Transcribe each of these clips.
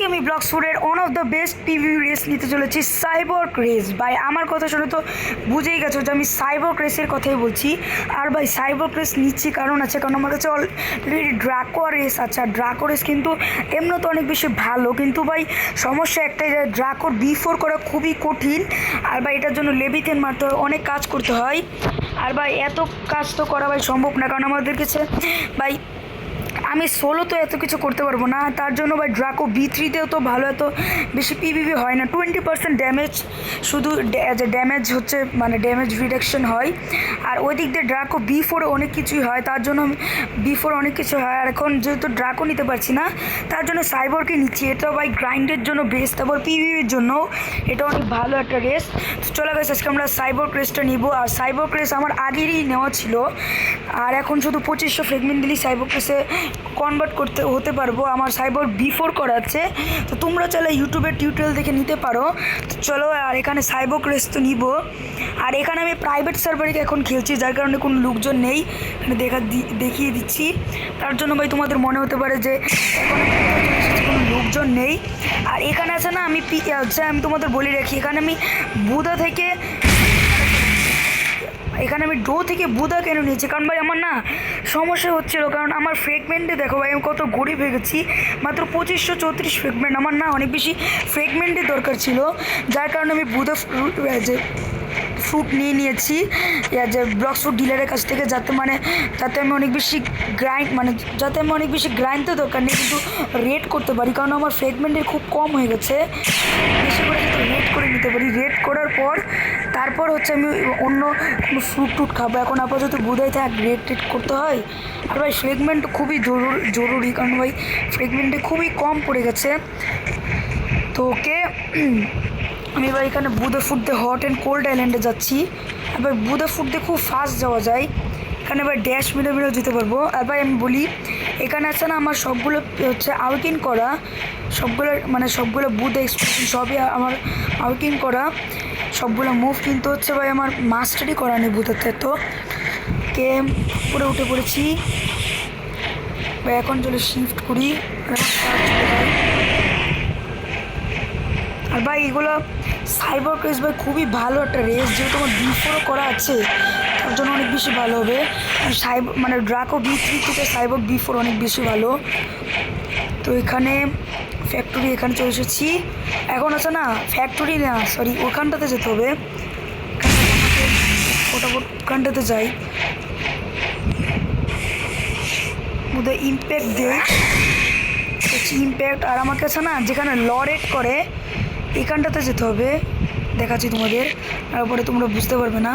আমি ব্লগসফুডের one of the best PVP race নিতে চলেছি সাইবর্গ রেস। ভাই আমার কথা শুনে তো বুঝেই গেছো যে আমি সাইবর্গ রেসের কথাই বলছি। আর ভাই সাইবর্গ রেস নিচ্ছি কারণ আমার কাছে অলরেডি ড্রাকো রেস আছে। আর ড্রাকো রেস কিন্তু এমনি তো অনেক বেশি ভালো, কিন্তু ভাই সমস্যা একটাই যে ড্রাকোর B4 করা খুবই কঠিন। আর ভাই এটার জন্য লেভিথেন মারতে হয়, অনেক কাজ করতে হয়। আর ভাই এত কাজ তো করা ভাই সম্ভব না, কারণ আমাদের কাছে ভাই আমি সোলো তো এত কিছু করতে পারবো না। তার জন্য ভাই ড্রাকো B3তেও তো ভালো এত বেশি পিভিপি হয় না, 20% ড্যামেজ শুধু ড্যামেজ হচ্ছে, মানে ড্যামেজ রিডাকশন হয়। আর ওই দিক দিয়ে ড্রাকো B4-এ অনেক কিছুই হয়, তার জন্য B4 অনেক কিছু হয়। আর এখন যেহেতু ড্রাকো নিতে পারছি না, তার জন্য সাইবর্গকে নিচ্ছি। এটা ভাই গ্রাইন্ডের জন্য বেস্ট, তারপর পিভিপির জন্য এটা অনেক ভালো একটা রেস। তো চলে গেছে আজকে আমরা সাইবর্গ রেসটা নিব। আর সাইবর্গ রেস আমার আগেরই নেওয়া ছিল, আর এখন শুধু 2500 ফ্রেগমেন্ট দিলেই সাইবর্গ রেসে কনভার্ট হতে পারবো। আমার সাইবর্গ B4 করা আছে, তো তোমরা চাইলে ইউটিউবের টিউটোরিয়াল দেখে নিতে পারো। তো চলো, আর এখানে সাইবর্গ রেস তো নিব। আর এখানে আমি প্রাইভেট সার্ভারে এখন খেলছি, যার কারণে কোনো লোকজন নেই, এখানে দেখিয়ে দিচ্ছি। তার জন্য ভাই তোমাদের মনে হতে পারে যে এখন কোনো লোকজন নেই। আর এখানে আছে না, আমি তোমাদের বলে রাখি, এখানে আমি বুধা থেকে ডো থেকে বুধা কেন নিয়েছি, কারণ ভাই আমার না সমস্যা হচ্ছিলো, কারণ আমার ফ্রেগমেন্টে দেখো ভাই আমি কত গরিব হয়ে গেছি। মাত্র 2534 ফ্রেগমেন্ট, আমার না অনেক বেশি ফ্রেগমেন্টের দরকার ছিল, যার কারণে আমি বুধা ফ্রুট নিয়েছি যে ব্লগসফুড ডিলারের কাছ থেকে, যাতে আমি অনেক বেশি গ্রাইন্ড তো দরকার নেই, কিন্তু রেড করতে পারি, কারণ আমার ফ্রেগমেন্টের খুব কম হয়ে গেছে। বেশি করে যাতে রেড করে নিতে পারি, রেড করার পর তারপর হচ্ছে আমি অন্য কোনো ফ্রুট খাবো। এখন আপাতত বুধাই থাক, রেড করতে হয়। আর ভাই ফ্রেগমেন্ট খুবই জরুরি, কারণ ভাই ফ্রেগমেন্টে খুবই কম পড়ে গেছে। তো ওকে, আমি ভাই এখানে বুধা ফুড দিয়ে হট অ্যান্ড কোল্ড আইল্যান্ডে যাচ্ছি। আর ভাই বুধা ফুড দিয়ে খুব ফাস্ট যাওয়া যায়, এখানে ভাই ড্যাশ মিলেও যেতে পারবো। আর ভাই আমি বলি, এখানে আছে না আমার সবগুলো হচ্ছে আউকিং করা, সবগুলো বুধা এক্সপ্রেশন সবই আমার আউকিং করা, সবগুলো মুভ কিন্তু হচ্ছে ভাই আমার মাস্টারই করা নেই বুধাতে। তো কে পুরো উঠে পড়েছি ভাই, এখন চলে শিফট করি। আর ভাই এগুলো সাইবর্গ রেস ভাই খুবই ভালো একটা রেস, যেহেতু আমার B4 করা আছে, তার জন্য অনেক বেশি ভালো হবে। আর ড্রাকো B3 থেকে সাইবর্গ B4 অনেক বেশি ভালো। তো এখানে ফ্যাক্টরি, এখানে চলে এসেছি। এখন আছে না ফ্যাক্টরি না, সরি, ওখানটাতে যেতে হবে। ওখানটাতে যাই, বোধহয় ইম্প্যাক্ট দেয়, ইম্প্যাক্ট। আর আমাকে আছে না যেখানে লরেট করে এখানটাতে যেতে হবে, দেখাচ্ছি তোমাদের, তারপরে তোমরা বুঝতে পারবে না।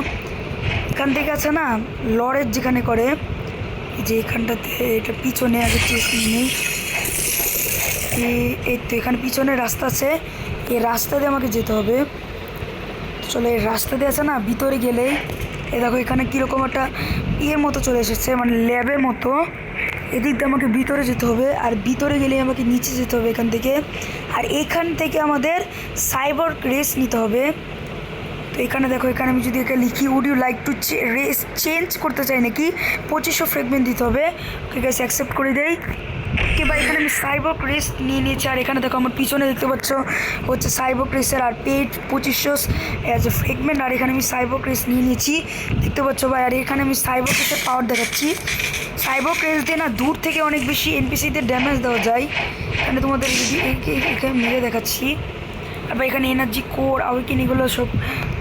এখান থেকে আছে না লরেট যেখানে করে, যে এখানটাতে, এটা পিছনে আগে চেক নেই, এই তো এখানে পিছনে রাস্তা আছে, এই রাস্তা দিয়ে আমাকে যেতে হবে। চলো, এই রাস্তা দিয়ে আছে না ভিতরে গেলেই দেখো এখানে কীরকম একটা ইয়ের মতো চলে এসেছে, মানে ল্যাবের মতো। এদিক দিয়ে আমাকে ভিতরে যেতে হবে, আর ভিতরে গেলে আমাকে নিচে যেতে হবে এখান থেকে। আর এখান থেকে আমাদের সাইবর্গ রেস নিতে হবে। তো এখানে দেখো, এখানে আমি যদি এখানে লিখি would you like to race change করতে চাই নাকি, 2500 ফ্রেগমেন্ট দিতে হবে। ঠিক আছে, অ্যাকসেপ্ট করে দেই। ওকে ভাই, এখানে আমি সাইবর্গ রেস নিয়ে নিয়েছি। আর এখানে দেখো আমার পিছনে দেখতে পাচ্ছ হচ্ছে সাইবর্গ রেসের আর পেড 2500 অ্যাজ এ ফ্রেগমেন্ট। আর এখানে আমি সাইবর্গ রেস নিয়ে নিয়েছি, দেখতে পাচ্ছ ভাই। আর এখানে আমি সাইবর্গ রেসের পাওয়ার দেখাচ্ছি। সাইবর্গ রেস দিয়ে না দূর থেকে অনেক বেশি এনপিসিদের ড্যামেজ দেওয়া যায়। এখানে তোমাদের যদি এখানে মেরে দেখাচ্ছি। আর ভাই এখানে এনার্জি কোর আউকিন এগুলো সব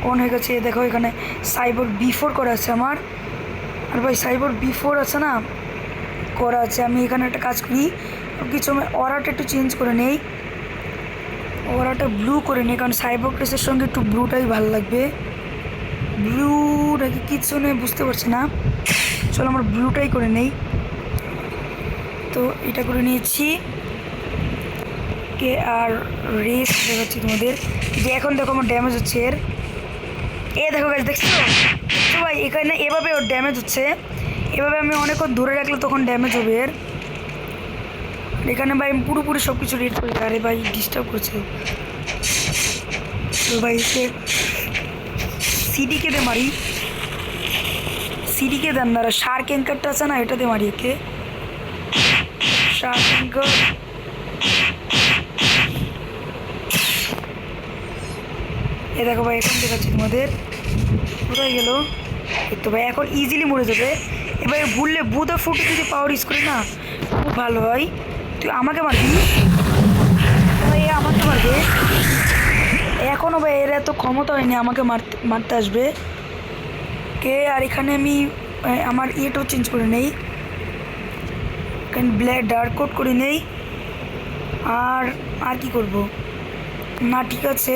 অন হয়ে গেছে। দেখো এখানে সাইবর্গ B4 করা আছে আমার। আর ভাই সাইবর্গ B4 আছে না করা আছে। আমি এখানে একটা কাজ করি, কিছু আমি অরাটা একটু চেঞ্জ করে নেই, অরাটা ব্লু করে নেই, কারণ সাইবর্গ রেসের সঙ্গে একটু ব্লুটাই ভালো লাগবে। ব্লুটাকে কিছু নেই, বুঝতে পারছি না। চলো আমার ব্লুটাই করে নেই। তো এটা করে নিয়েছি কে। আর রেস দেখাচ্ছি তোমাদের, যে এখন দেখো আমার ড্যামেজ হচ্ছে এর, দেখো গাছ, দেখছো ভাই এখানে এভাবে ওর ড্যামেজ হচ্ছে। এভাবে আমি অনেকক্ষণ ধরে রাখলে তখন ড্যামেজ হবে এর। এখানে ভাই আমি পুরোপুরি সব কিছু রেড করি। আরে ভাই ডিস্টার্ব করছে। তো ভাই সিডিকে দে মারি, সিডিকে দেন না, শার্ক অ্যাঙ্কারটা আছে না, এটাতে মারি একে। শার্ক অ্যাঙ্কার এ দেখো ভাই এখন দেখাচ্ছি তোমাদের কোথায় গেল। এই তো ভাই এখন ইজিলি মরে যাবে। এবার ভুললে বুধা ফুটে যদি পাওয়ার ইউজ করি না খুব ভালো হয়। তুই আমাকে মারবি ভাই, আমাকে মারবে এখনও ভাই, এর এত ক্ষমতা হয়নি আমাকে মারতে আসবে কে। আর এখানে আমি আমার ইয়েটাও চেঞ্জ করে নেই, এখানে ব্ল্যাক ডার্ক কোড করে নেই। আর আর কি করব না, ঠিক আছে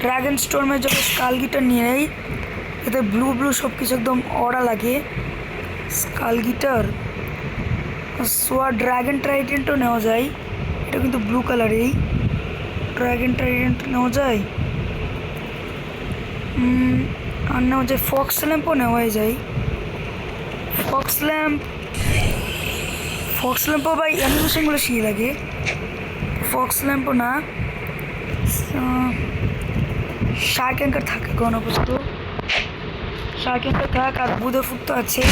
ড্র্যাগন স্টর্মের জন্য স্কাল গিটার নিয়ে নেই, এতে ব্লু ব্লু সব কিছু একদম অরা লাগে। স্কাল গিটার সোয়া ড্র্যাগন ট্রাইডেন্টও নেওয়া যায়, এটা কিন্তু ব্লু কালারেই। ড্র্যাগন ট্রাইডেন্ট নেওয়া যায়, আর নেওয়া যায় ফক্স ল্যাম্পও নেওয়াই যায়। ফক্স ল্যাম্পও ভাই অ্যানিমেশনগুলো সেই লাগে। ফক্স ল্যাম্পও না, শার্ক অ্যাঙ্কার থাকে কোনো বস্তু, শার্ক অ্যাঙ্কার থাক। আর বুধো ফুট তো আছে,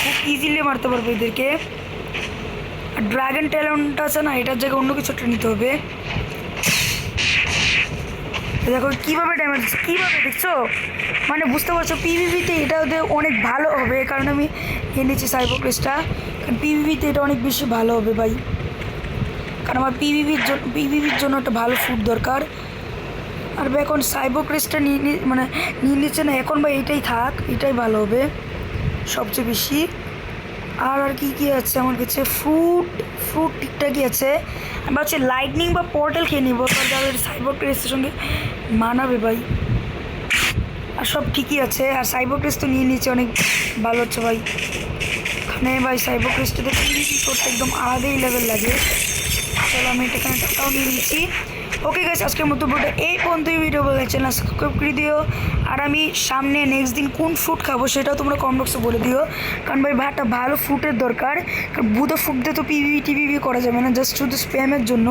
খুব ইজিলি মারতে পারবো এদেরকে। আর ড্রাগন ট্যালেন্টটা আছে না, এটার জায়গায় অন্য কিছু একটা নিতে হবে। দেখো কীভাবে ড্যামেজ, কীভাবে দেখছো, মানে বুঝতে পারছো পিভিপিতে এটা ওদের অনেক ভালো হবে, কারণ আমি নিয়ে নিচ্ছি সাইবর ক্রেসটা, কারণ পিভিপিতে এটা অনেক বেশি ভালো হবে ভাই, কারণ আমার পিভিপির জন্য একটা ভালো ফুড দরকার। আর ভাই এখন সাইবর ক্রেসটা নিয়ে নিচ্ছে না এখন ভাই, এটাই থাক, এটাই ভালো হবে সবচেয়ে বেশি। আর আর কি আছে আমার কাছে, ফ্রুট ঠিকঠাকই আছে। আমি ভাবছি লাইটনিং বা পোর্টাল খেয়ে নিবো, তাহলে সাইবর ক্রেসের সঙ্গে মানাবে ভাই। আর সব ঠিকই আছে, আর সাইবর ক্রেস তো নিয়ে নিচ্ছে, অনেক ভালো হচ্ছে ভাই। এখানে ভাই সাইবর ক্রেসটা দেখে করতে একদম আলাদাই লেভেল লাগে। চলো আমি এখানে টাকাও নিয়ে নিচ্ছি। ওকে গাইস, আজকের মতো ভিডিওটা এই পর্যন্তই। ভিডিও বলে চ্যানেল সাবস্ক্রাইব করে দিও। আর আমি সামনে নেক্সট দিন কোন ফ্রুট খাবো সেটাও তোমরা কমেন্ট বক্সে বলে দিও, কারণ ভাই ভাইটা ভালো ফ্রুটের দরকার, কারণ বুধো ফ্রুট দিয়ে তো টিভি করা যাবে না, জাস্ট শুধু স্প্যামের জন্য।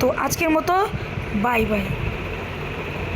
তো আজকের মতো বাই বাই।